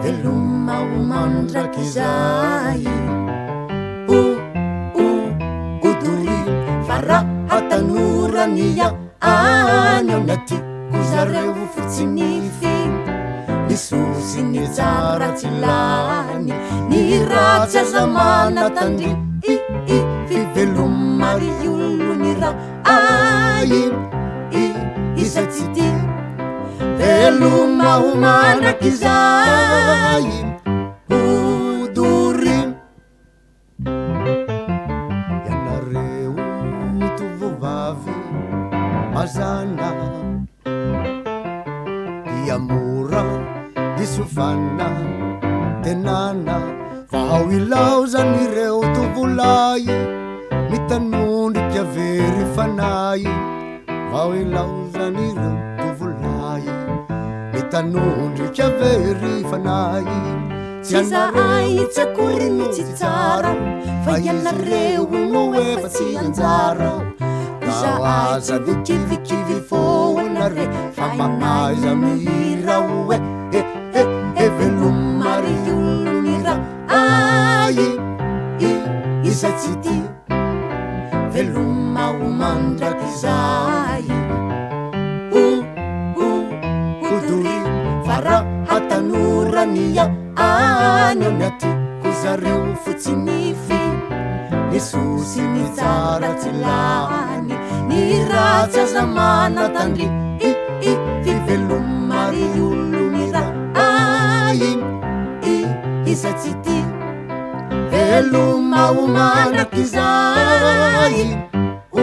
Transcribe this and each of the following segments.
veloma mandraky izay odory fa raha tanorania any ao natiko zareo fotsinify nisosy ny tsara tsy lany ny ratsy aza mana tandry fiveloma ry olo ny raha iza tsy ty veloma ho mandraky izay odory ianareo tovovavy mazana diamora disofana tenana vao ilaozany ireo tovolay mitanondriky avery fanay vao ilaozany ireo tovolay mitanondriky avery fanay tsy zahay tsy akory no tsy tsara fa ianareo no efa tsy anjara Zao aza di kivikivy foana re fa manaiza mihira oe veloma ry olo ny raha iza tsy ty veloma ho mandraky izay odory fa raha tanorania any ao natiko zareo fotsinify nisosy ny tsara tsy lany ny ratsy aza mana tandry fiveloma ry olo ny raha iza tsy ty veloma ho mandraky izay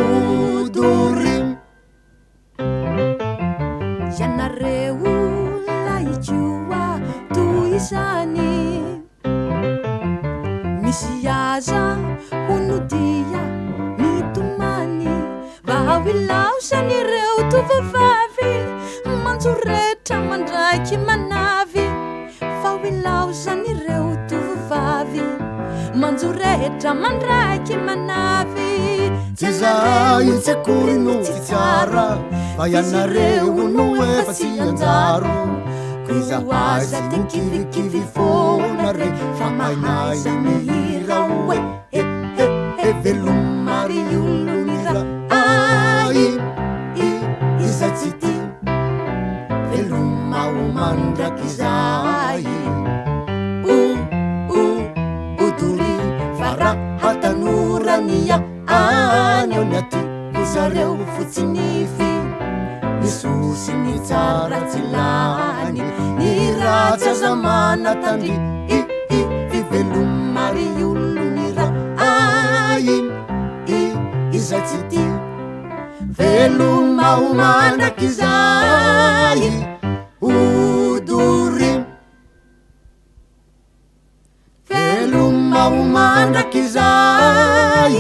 odory ianareo laitioa toizany misy aza honodia mitomany vao ilaosany ireo tovavavy manjoretra mandraiky manavy vao ilaosany ireo tovavavy manjoretra mandraiky manavy tsy zahay tsy akory no tsy tsara fa ianareo no efa tsy anjaro iza aza di kivikivy foana re fa manaiza mihira oe veloma ry olo ny raha iza tsy ty veloma ho mandraky izay odory fa raha tanorania any ao natiko zareo fotsinify nisosy ny tsara tsy lany ny ratsy aza mana tandry fiveloma ry olo ny raha iza tsy ty veloma ho mandraky izay odory veloma ho mandraky izay